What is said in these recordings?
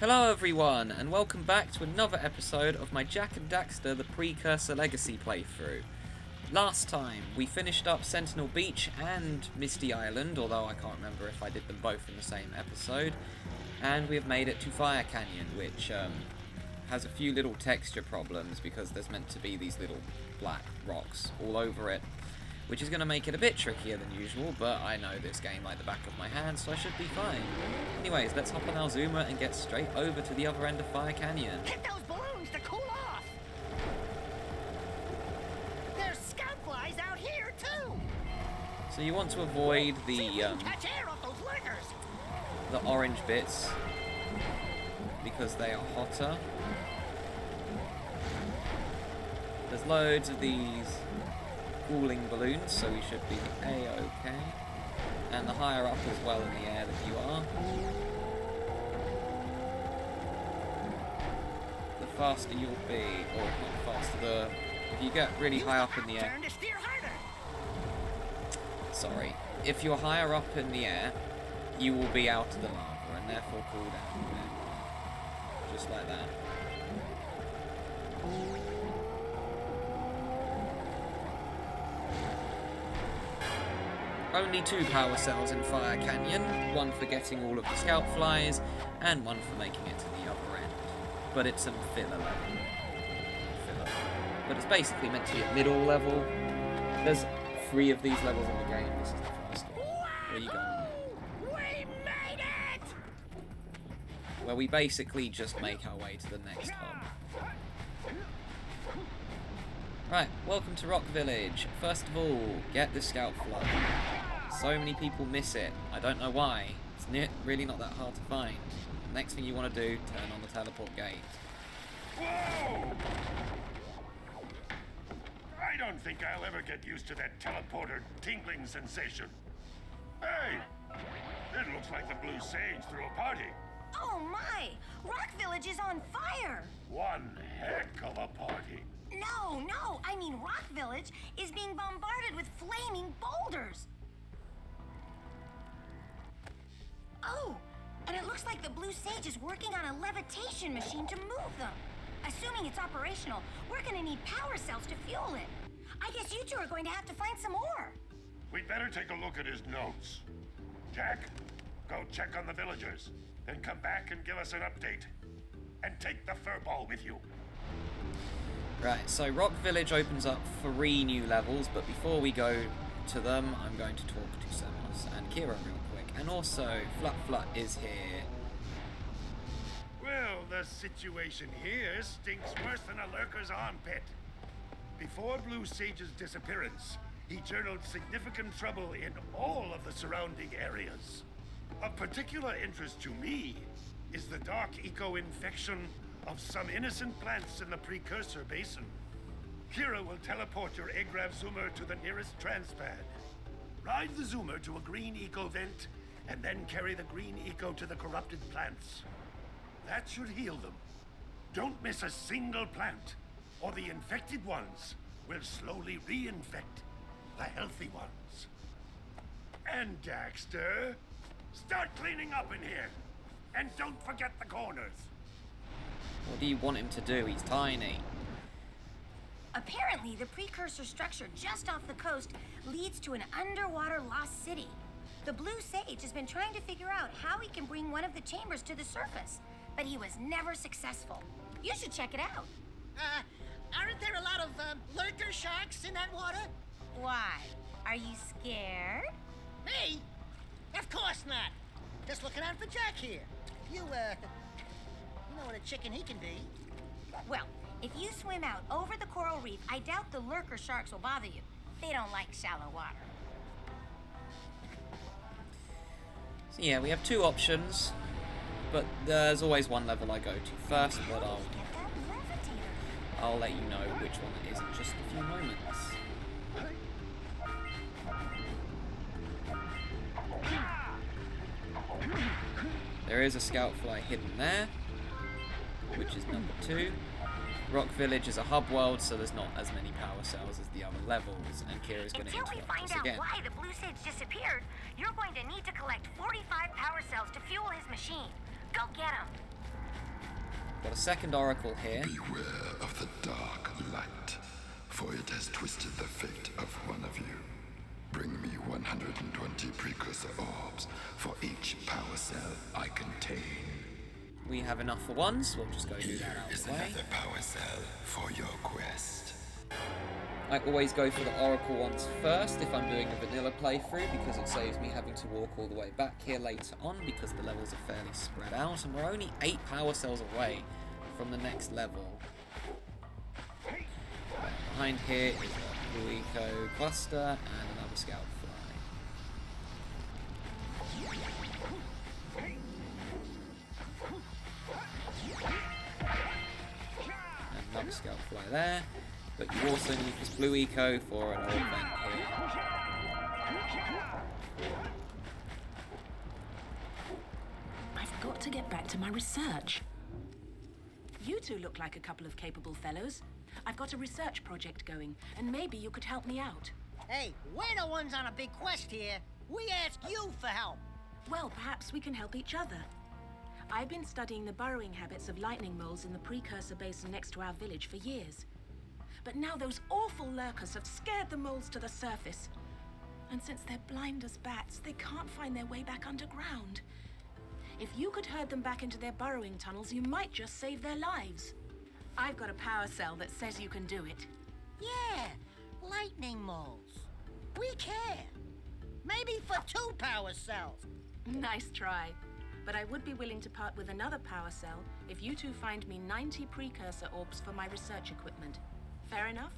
Hello everyone, and welcome back to another episode of my Jak and Daxter the Precursor Legacy playthrough. Last time, we finished up Sentinel Beach and Misty Island, although I can't remember if I did them both in the same episode, and we have made it to Fire Canyon, which has a few little texture problems because there's meant to be these little black rocks all over it, which is going to make it a bit trickier than usual, but I know this game like the back of my hand, so I should be fine. Anyways, let's hop on our zoomer and get straight over to the other end of Fire Canyon. Hit those balloons to cool off! There's scout flies out here, too! So you want to avoid catch air off those lurkers! the orange bits, because they are hotter. There's loads of these cooling balloons, so we should be A-okay. And the higher up as well in the air that you are, the faster you'll be, or not faster, if you get really high up in the air. Turn to steer harder! Sorry. If you're higher up in the air, you will be out of the lava and therefore cool down a bit. Just like that. Only 2 power cells in Fire Canyon, one for getting all of the scout flies, and one for making it to the other end. But it's a filler level. But it's basically meant to be a middle level. There's 3 of these levels in the game, this is the first one. Where you go? We made it! Where we basically just make our way to the next hub. Right, welcome to Rock Village. First of all, get the scout fly. So many people miss it. I don't know why. It's really not that hard to find. Next thing you want to do, turn on the teleport gate. Whoa! I don't think I'll ever get used to that teleporter tingling sensation. Hey! It looks like the Blue Sage threw a party. Oh my! Rock Village is on fire! One heck of a party. No, I mean Rock Village is being bombarded with flaming boulders! Oh, and it looks like the Blue Sage is working on a levitation machine to move them. Assuming it's operational, we're gonna need power cells to fuel it. I guess you two are going to have to find some more. We'd better take a look at his notes. Jak, go check on the villagers, then come back and give us an update. And take the furball with you. Right, so Rock Village opens up 3 new levels, but before we go to them, I'm going to talk to Semos and Kira real quick. And also, Flut is here. Well, the situation here stinks worse than a lurker's armpit. Before Blue Sage's disappearance, he journaled significant trouble in all of the surrounding areas. Of particular interest to me is the dark eco-infection of some innocent plants in the Precursor Basin. Kira will teleport your Agrav Zoomer to the nearest transpad. Ride the Zoomer to a green eco vent, and then carry the green eco to the corrupted plants. That should heal them. Don't miss a single plant, or the infected ones will slowly reinfect the healthy ones. And Daxter, start cleaning up in here. And don't forget the corners. What do you want him to do? He's tiny. Apparently, the precursor structure just off the coast leads to an underwater lost city. The Blue Sage has been trying to figure out how he can bring one of the chambers to the surface, but he was never successful. You should check it out. Aren't there a lot of lurker sharks in that water? Why? Are you scared? Me? Of course not. Just looking out for Jak here. You know what a chicken he can be. Well, if you swim out over the coral reef, I doubt the lurker sharks will bother you. They don't like shallow water. So yeah, we have 2 options, but there's always one level I go to first, but Get that levitator. I'll let you know which one it is in just a few moments. There is a scout fly hidden there, which is number 2. Rock Village is a hub world, so there's not as many power cells as the other levels, and Kira's going to Until we interrupt find us out again. why the Blue Sage disappeared, you're going to need to collect 45 power cells to fuel his machine. Go get them. Got a second oracle here. Beware of the dark light, for it has twisted the fate of one of you. Bring me 120 precursor orbs for each power cell I contain. We have enough for one, so we'll just go do that Here out is of the way. another power cell for your quest. I always go for the oracle ones first if I'm doing a vanilla playthrough, because it saves me having to walk all the way back here later on, because the levels are fairly spread out, and we're only 8 power cells away from the next level. Behind here is a Blue Eco cluster and another scout fly. And another scout fly there. But you also need this Blue Eco for an old vent here. I've got to get back to my research. You two look like a couple of capable fellows. I've got a research project going, and maybe you could help me out. Hey, we're the ones on a big quest here. We ask you for help. Well, perhaps we can help each other. I've been studying the burrowing habits of lightning moles in the Precursor Basin next to our village for years. But now those awful lurkers have scared the moles to the surface. And since they're blind as bats, they can't find their way back underground. If you could herd them back into their burrowing tunnels, you might just save their lives. I've got a power cell that says you can do it. Yeah, lightning moles. We care. Maybe for 2 power cells. Nice try. But I would be willing to part with another power cell if you two find me 90 precursor orbs for my research equipment. Fair enough?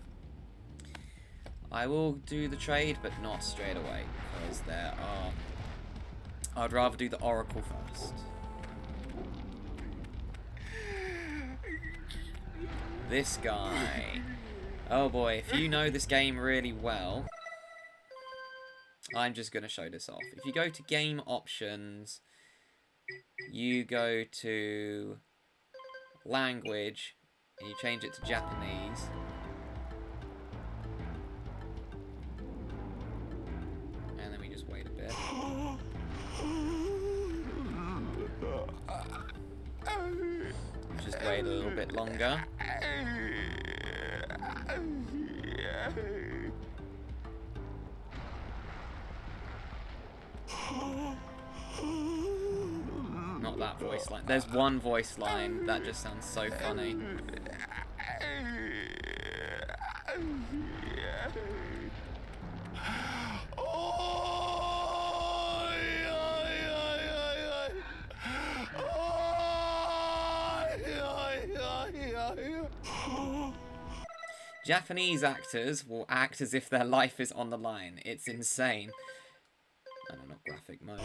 I will do the trade, but not straight away, because there are... I'd rather do the oracle first. This guy. Oh boy, if you know this game really well, I'm just going to show this off. If you go to game options, you go to language, and you change it to Japanese. And then we just wait a bit. Just wait a little bit longer. Not that voice line. There's one voice line that just sounds so funny. Japanese actors will act as if their life is on the line. It's insane. I don't know, graphic mode.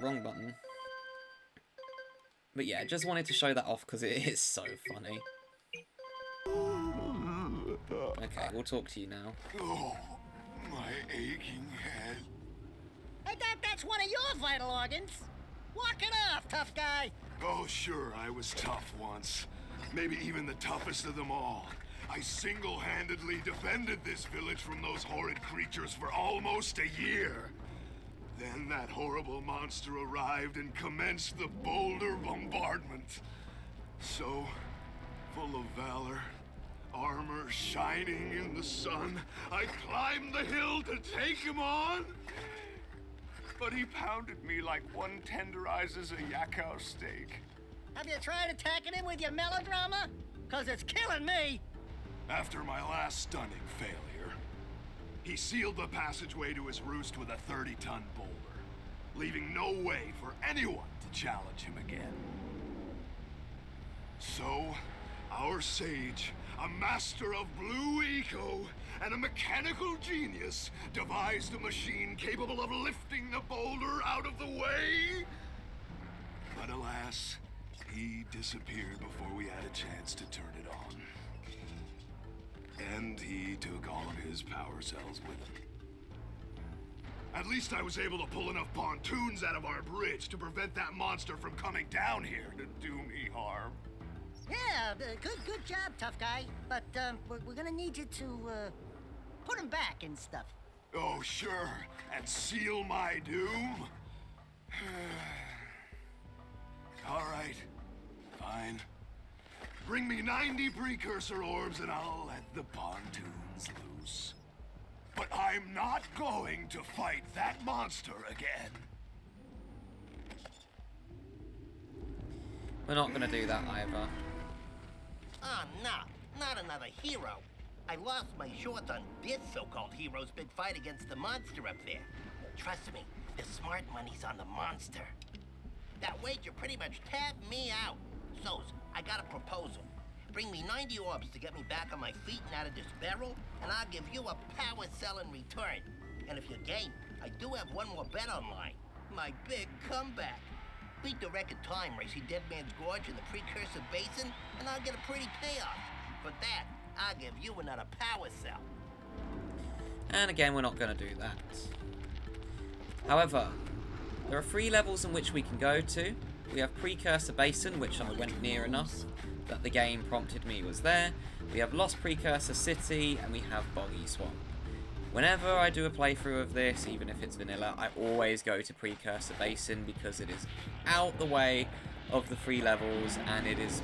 Wrong button. But yeah, just wanted to show that off because it is so funny. Okay, we'll talk to you now. Oh, my aching head. Hey, that's one of your vital organs. Walk it off, tough guy. Oh, sure, I was tough once. Maybe even the toughest of them all. I single-handedly defended this village from those horrid creatures for almost a year. Then that horrible monster arrived and commenced the boulder bombardment. So, full of valor, armor shining in the sun, I climbed the hill to take him on. But he pounded me like one tenderizes a yakao steak. Have you tried attacking him with your melodrama? 'Cause it's killing me. After my last stunning failure, he sealed the passageway to his roost with a 30-ton boulder, leaving no way for anyone to challenge him again. So, our sage, a master of blue eco and a mechanical genius, devised a machine capable of lifting the boulder out of the way. But alas, he disappeared before we had a chance to turn it on. And he took all of his power cells with him. At least I was able to pull enough pontoons out of our bridge to prevent that monster from coming down here to do me harm. Yeah, good job, tough guy. But we're gonna need you to put him back and stuff. Oh, sure, and seal my doom? All right, fine. Bring me 90 precursor orbs and I'll let the pontoons loose. But I'm not going to fight that monster again. We're not going to do that either. Oh, no. Not another hero. I lost my shorts on this so-called hero's big fight against the monster up there. Trust me, the smart money's on the monster. That wager pretty much tapped me out. So, I got a proposal. Bring me 90 orbs to get me back on my feet and out of this barrel, and I'll give you a power cell in return. And if you're game, I do have one more bet online. My big comeback. Beat the record time racing Dead Man's Gorge in the Precursor Basin, and I'll get a pretty payoff. For that, I'll give you another power cell. And again, we're not going to do that. However, there are 3 levels in which we can go to. We have Precursor Basin, which I went near enough that the game prompted me was there. We have Lost Precursor City, and we have Boggy Swamp. Whenever I do a playthrough of this, even if it's vanilla, I always go to Precursor Basin because it is out the way of the 3 levels, and it is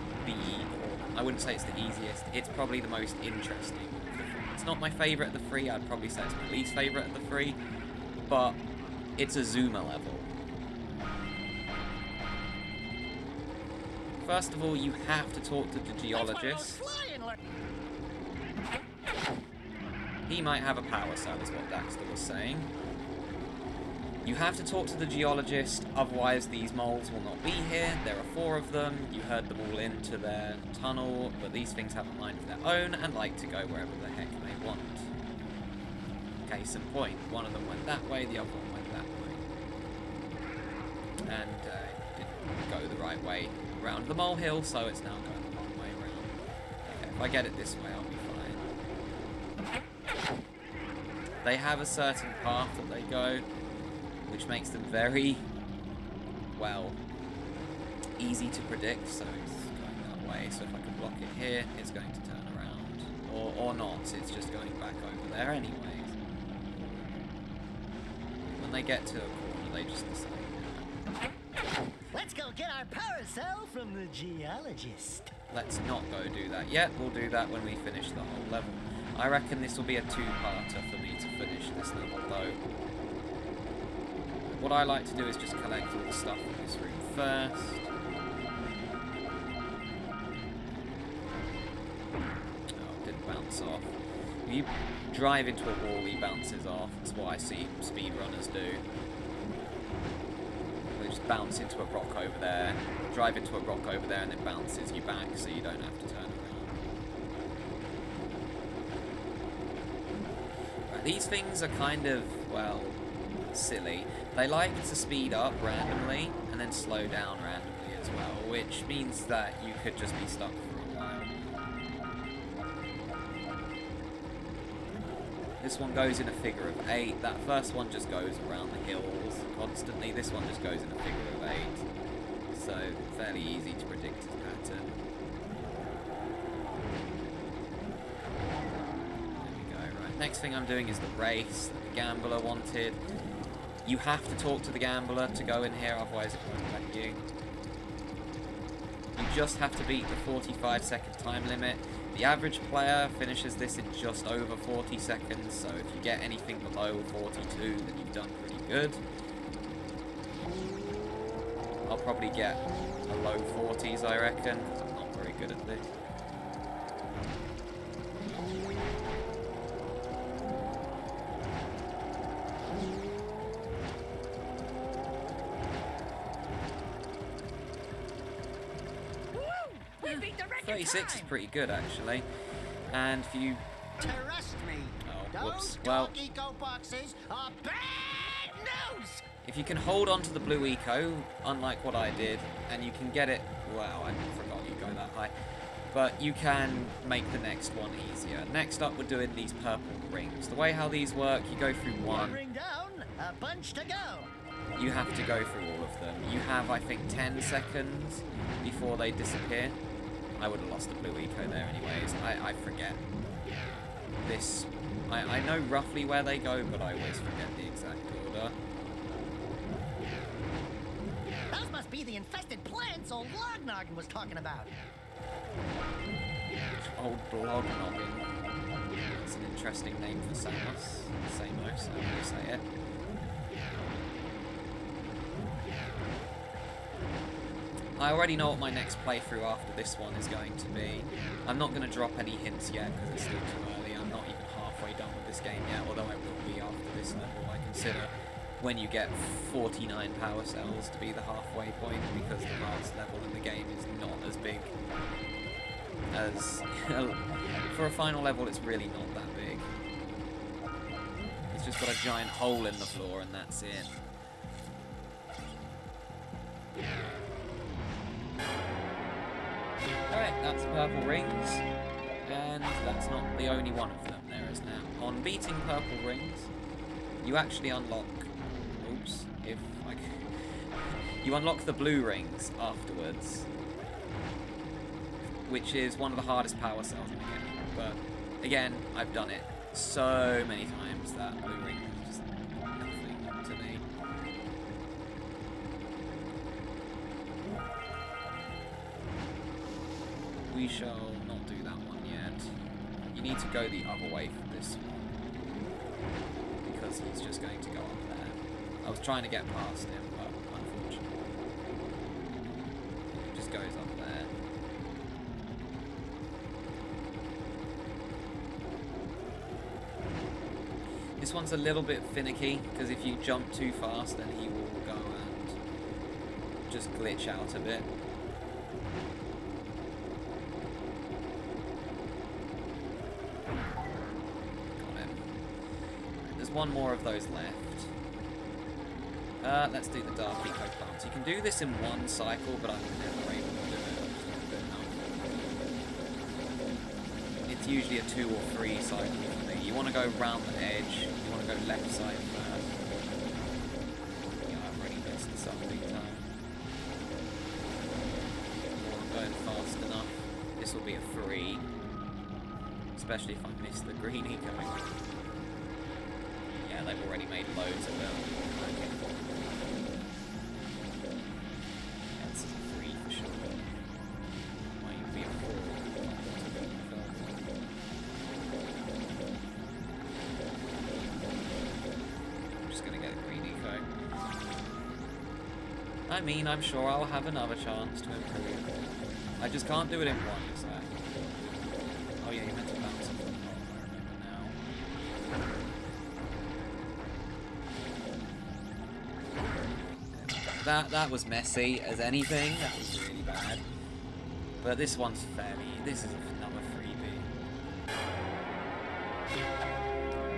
I wouldn't say it's the easiest, it's probably the most interesting of the 3. It's not my favourite of the 3, I'd probably say it's my least favourite of the 3, but it's a Zuma level. First of all, you have to talk to the geologist. He might have a power cell, is what Daxter was saying. You have to talk to the geologist, otherwise these moles will not be here. There are 4 of them. You herd them all into their tunnel, but these things have a mind of their own and like to go wherever the heck they want. Case in point, one of them went that way, the other one went that way. And didn't go the right way around the molehill, so it's now going the wrong way around. Okay, if I get it this way, I'll be fine. They have a certain path that they go, which makes them very, well, easy to predict, so it's going that way. So if I can block it here, it's going to turn around. Or not, it's just going back over there anyways. When they get to a corner, they just decide. Let's go get our power cell from the geologist. Let's not go do that yet. We'll do that when we finish the whole level. I reckon this will be a 2-parter for me to finish this level, though. What I like to do is just collect all the stuff in this room first. Oh, it didn't bounce off. If you drive into a wall, he bounces off. That's what I see speedrunners do. They just bounce into a rock over there, drive into a rock over there, and it bounces you back, so you don't have to turn around. Right, these things are kind of, well, silly. They like to speed up randomly and then slow down randomly as well, which means that you could just be stuck for a while. This one goes in a figure of 8. That first one just goes around the hills constantly. This one just goes in a figure of 8. So, fairly easy to predict its pattern. There we go. Right, next thing I'm doing is the race that the gambler wanted. You have to talk to the gambler to go in here, otherwise it won't let you. You just have to beat the 45-second time limit. The average player finishes this in just over 40 seconds, so if you get anything below 42, then you've done pretty good. I'll probably get a low 40s, I reckon, because I'm not very good at this. We beat the record 36 is time. pretty good, actually. And if you... Trust me. Oh, whoops. Those Well, dog eco boxes are bad news. if you can hold on to the blue eco, unlike what I did, and you can get it... Wow, I forgot you go that high. But you can make the next one easier. Next up, we're doing these purple rings. The way how these work, you go through one. Ring down, a bunch to go. You have to go through all of them. You have, I think, 10 seconds before they disappear. I would have lost the blue eco there anyways. I forget. This... I know roughly where they go, but I always forget the exact order. Those must be the infested plants old Lognoggin was talking about. Old blog noggin. That's an interesting name for Samos. Samos, how do you say it? I already know what my next playthrough after this one is going to be. I'm not going to drop any hints yet because it's still too early. I'm not even halfway done with this game yet, although I will be after this level. I consider when you get 49 power cells to be the halfway point, because the last level in the game is not as big as... for a final level, it's really not that big. It's just got a giant hole in the floor and that's it. Alright, that's purple rings, and that's not the only one of them there is now. On beating purple rings, you actually unlock... Oops, if I... You unlock the blue rings afterwards, which is one of the hardest power cells in the game. But, again, I've done it so many times that blue ring is just nothing to me. We shall not do that one yet. You need to go the other way for this one, because he's just going to go up there. I was trying to get past him, but unfortunately, he just goes up there. This one's a little bit finicky, because if you jump too fast, then he will go and just glitch out a bit. One more of those left. Let's do the dark eco plants. You can do this in one cycle, but I'm never able to do it. It's not good enough. It's usually a 2 or 3 cycle for me. You want to go round the edge. You want to go left side first. Yeah, I've already messed this up big time. I'm going fast enough. This will be a 3. Especially if I miss the green eco. Yeah, they've already made loads of them. Okay. Yeah, this is a 3 for sure. Might even be a 4. I'm just gonna get a green eco. I mean, I'm sure I'll have another chance to improve. I just can't do it in one, so... Oh yeah, you meant to bounce off the top, I remember now. That was messy as anything. That was really bad. But this one's fairly... This is another freebie.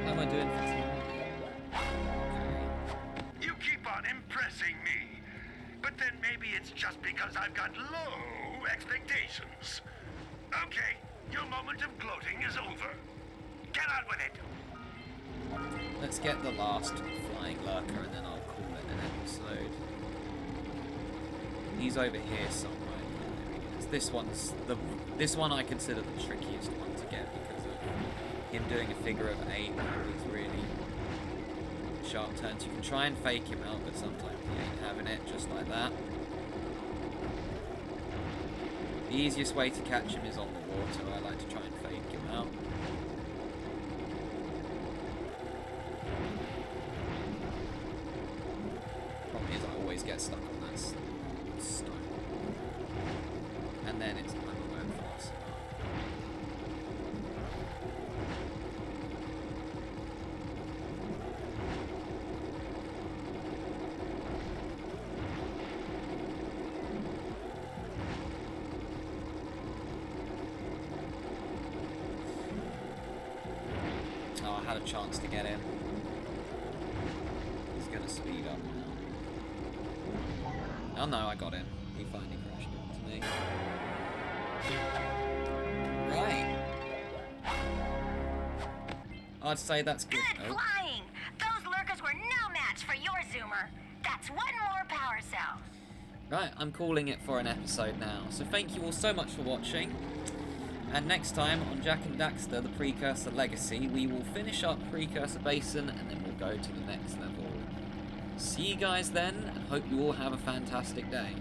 How am I doing for time? Okay. You keep on impressing me. But then maybe it's just because I've got low expectations. Okay, your moment of gloating is over. Get on with it. Let's get the last flying lurker and then I'll call it an episode. He's over here somewhere. Yeah, there he is. This one I consider the trickiest one to get because of him doing a figure of 8 with really sharp turns. You can try and fake him out, but sometimes he ain't having it, just like that. The easiest way to catch him is on the water. I like to try and fake him out. Problem is I always get stuck on that stone. And then it's I'm not going fast enough. Oh, I had a chance to get in. He's gonna speed up now. Oh no, I got in. He finally crashed into me. Right. I'd say that's good. Good flying! Those lurkers were no match for your zoomer. That's one more power cell. Right, I'm calling it for an episode now. So thank you all so much for watching. And next time on Jak and Daxter, the Precursor Legacy, we will finish up Precursor Basin and then we'll go to the next level. See you guys then, and hope you all have a fantastic day.